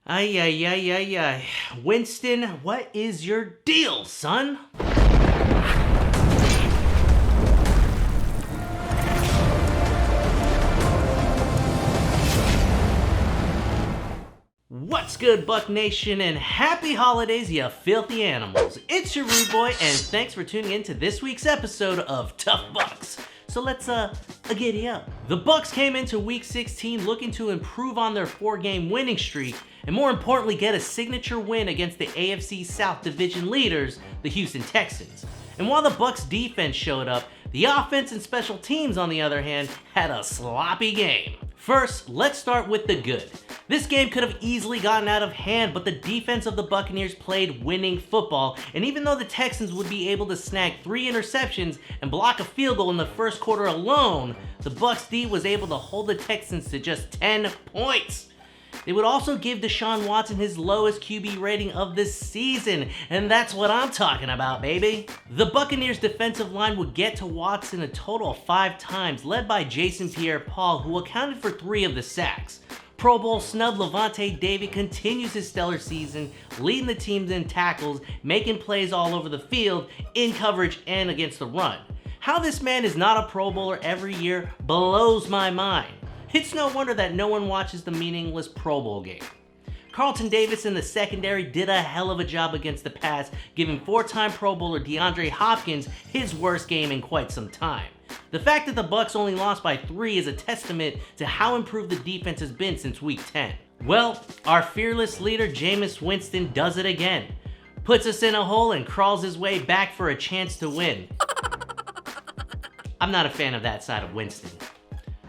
Ay, ay, ay, ay, ay. Winston, what is your deal, son? What's good, Buck Nation, and happy holidays, you filthy animals. It's your rude boy, and thanks for tuning in to this week's episode of Tuff Bucs. So let's giddy up. The Bucs came into Week 16 looking to improve on their 4-game winning streak, and more importantly, get a signature win against the AFC South Division leaders, the Houston Texans. And while the Bucs defense showed up, the offense and special teams, on the other hand, had a sloppy game. First, let's start with the good. This game could have easily gotten out of hand, but the defense of the Buccaneers played winning football, and even though the Texans would be able to snag 3 interceptions and block a field goal in the first quarter alone, the Bucs D was able to hold the Texans to just 10 points. They would also give Deshaun Watson his lowest QB rating of the season, and that's what I'm talking about, baby. The Buccaneers defensive line would get to Watson a total of 5 times, led by Jason Pierre-Paul, who accounted for 3 of the sacks. Pro Bowl snub Levante David continues his stellar season, leading the teams in tackles, making plays all over the field, in coverage, and against the run. How this man is not a Pro Bowler every year blows my mind. It's no wonder that no one watches the meaningless Pro Bowl game. Carlton Davis in the secondary did a hell of a job against the pass, giving 4-time Pro Bowler DeAndre Hopkins his worst game in quite some time. The fact that the Bucs only lost by 3 is a testament to how improved the defense has been since Week 10. Well, our fearless leader Jameis Winston does it again. Puts us in a hole and crawls his way back for a chance to win. I'm not a fan of that side of Winston.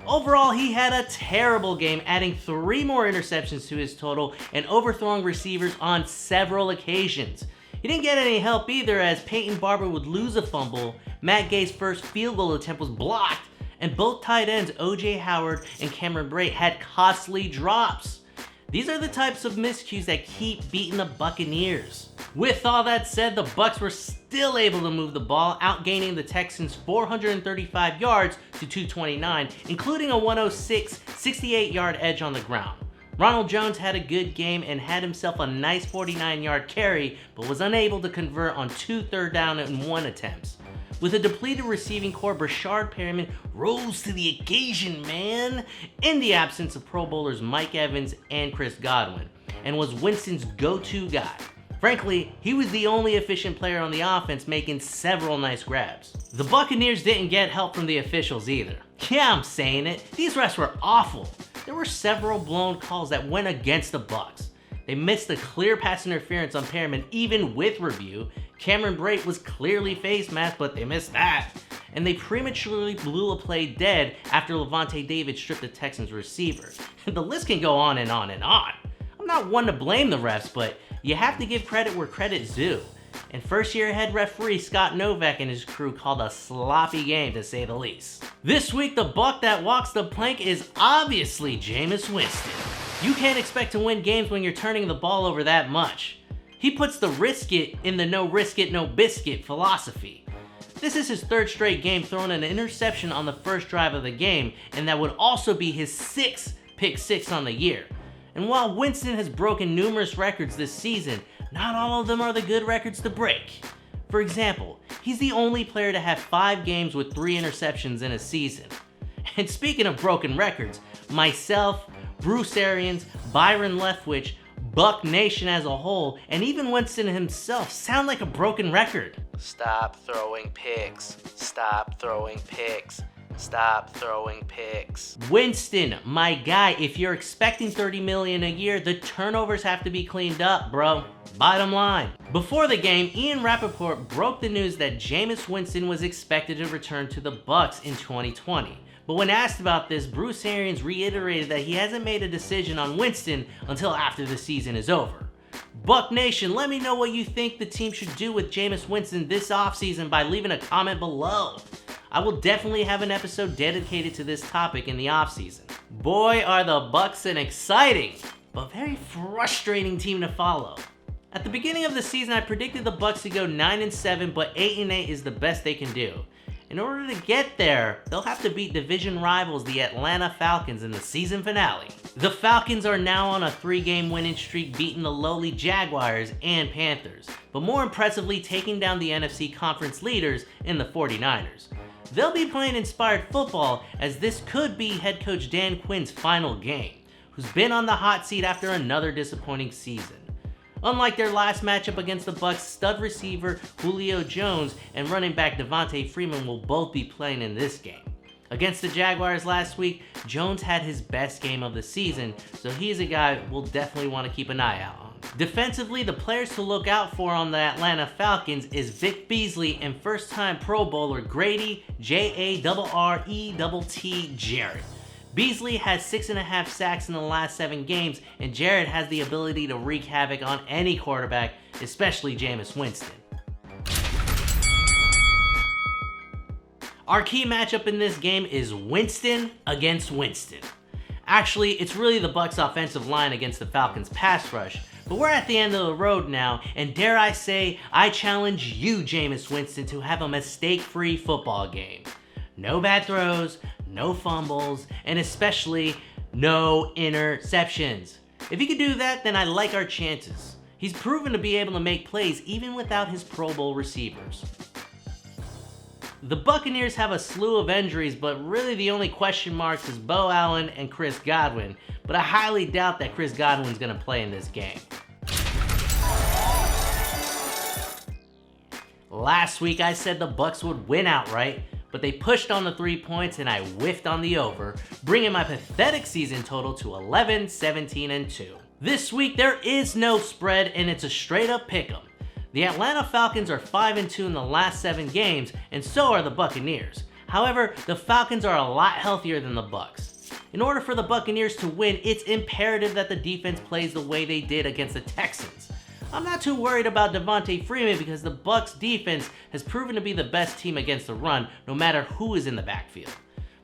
Overall, he had a terrible game, adding 3 more interceptions to his total and overthrowing receivers on several occasions. He didn't get any help either, as Peyton Barber would lose a fumble, Matt Gay's first field goal attempt was blocked, and both tight ends O.J. Howard and Cameron Brate had costly drops. These are the types of miscues that keep beating the Buccaneers. With all that said, the Bucs were still able to move the ball, outgaining the Texans 435 yards to 229, including a 106 68-yard edge on the ground. Ronald Jones had a good game and had himself a nice 49-yard carry, but was unable to convert on 2 third-down-and-1 attempts. With a depleted receiving corps, Brashard Perriman rose to the occasion, man, in the absence of Pro Bowlers Mike Evans and Chris Godwin, and was Winston's go-to guy. Frankly, he was the only efficient player on the offense, making several nice grabs. The Buccaneers didn't get help from the officials either. Yeah, I'm saying it, these refs were awful. There were several blown calls that went against the Bucs. They missed a clear pass interference on Perriman even with review. Cameron Brate was clearly face masked, but they missed that. And they prematurely blew a play dead after Levante David stripped the Texans receiver. And the list can go on and on and on. I'm not one to blame the refs, but you have to give credit where credit's due. And first-year head referee Scott Novak and his crew called a sloppy game, to say the least. This week, the buck that walks the plank is obviously Jameis Winston. You can't expect to win games when you're turning the ball over that much. He puts the risk it in the no risk it, no biscuit philosophy. This is his 3rd straight game throwing an interception on the first drive of the game, and that would also be his 6th pick 6 on the year. And while Winston has broken numerous records this season, not all of them are the good records to break. For example, he's the only player to have 5 games with 3 interceptions in a season. And speaking of broken records, myself, Bruce Arians, Byron Leftwich, Buck Nation as a whole, and even Winston himself sound like a broken record. Stop throwing picks. Stop throwing picks. Stop throwing picks. Winston, my guy, if you're expecting $30 million a year, the turnovers have to be cleaned up, bro. Bottom line. Before the game, Ian Rappaport broke the news that Jameis Winston was expected to return to the Bucs in 2020. But when asked about this, Bruce Arians reiterated that he hasn't made a decision on Winston until after the season is over. Buck Nation, let me know what you think the team should do with Jameis Winston this offseason by leaving a comment below. I will definitely have an episode dedicated to this topic in the offseason. Boy, are the Bucs an exciting, but very frustrating team to follow. At the beginning of the season, I predicted the Bucs to go 9-7, but 8-8 is the best they can do. In order to get there, they'll have to beat division rivals the Atlanta Falcons in the season finale. The Falcons are now on a 3-game winning streak, beating the lowly Jaguars and Panthers, but more impressively taking down the NFC conference leaders in the 49ers. They'll be playing inspired football, as this could be head coach Dan Quinn's final game, who's been on the hot seat after another disappointing season. Unlike their last matchup against the Bucs, stud receiver Julio Jones and running back Devontae Freeman will both be playing in this game. Against the Jaguars last week, Jones had his best game of the season, so he's a guy we'll definitely want to keep an eye out on. Defensively, the players to look out for on the Atlanta Falcons is Vic Beasley and first-time Pro Bowler Grady Jarrett. Beasley has 6.5 sacks in the last 7 games, and Jarrett has the ability to wreak havoc on any quarterback, especially Jameis Winston. Our key matchup in this game is Winston against Winston. Actually, it's really the Bucs offensive line against the Falcons pass rush, but we're at the end of the road now, and dare I say, I challenge you, Jameis Winston, to have a mistake-free football game. No bad throws, no fumbles, and especially no interceptions. If he could do that, then I like our chances. He's proven to be able to make plays even without his Pro Bowl receivers. The Buccaneers have a slew of injuries, but really the only question marks is Bo Allen and Chris Godwin, but I highly doubt that Chris Godwin's going to play in this game. Last week I said the Bucs would win outright, but they pushed on the 3 points and I whiffed on the over, bringing my pathetic season total to 11, 17, and 2. This week there is no spread and it's a straight up pick'em. The Atlanta Falcons are 5-2 in the last 7 games, and so are the Buccaneers. However, the Falcons are a lot healthier than the Bucs. In order for the Buccaneers to win, it's imperative that the defense plays the way they did against the Texans. I'm not too worried about Devontae Freeman because the Bucs defense has proven to be the best team against the run, no matter who is in the backfield.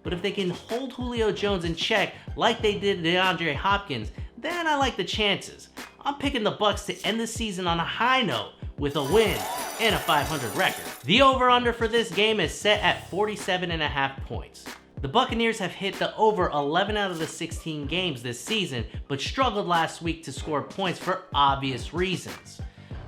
But if they can hold Julio Jones in check like they did DeAndre Hopkins, then I like the chances. I'm picking the Bucs to end the season on a high note with a win and a 500 record. The over-under for this game is set at 47.5 points. The Buccaneers have hit the over 11 out of the 16 games this season, but struggled last week to score points for obvious reasons.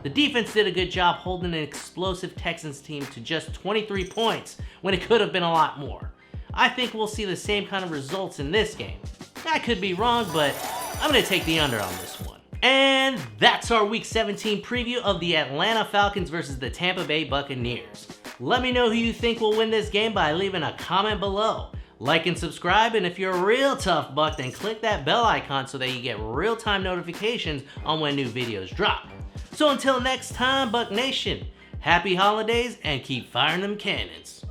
The defense did a good job holding an explosive Texans team to just 23 points when it could have been a lot more. I think we'll see the same kind of results in this game. I could be wrong, but I'm going to take the under on this one. And that's our Week 17 preview of the Atlanta Falcons versus the Tampa Bay Buccaneers. Let me know who you think will win this game by leaving a comment below. Like and subscribe, and if you're a real tough buck, then click that bell icon so that you get real-time notifications on when new videos drop. So until next time, Buck Nation, happy holidays and keep firing them cannons.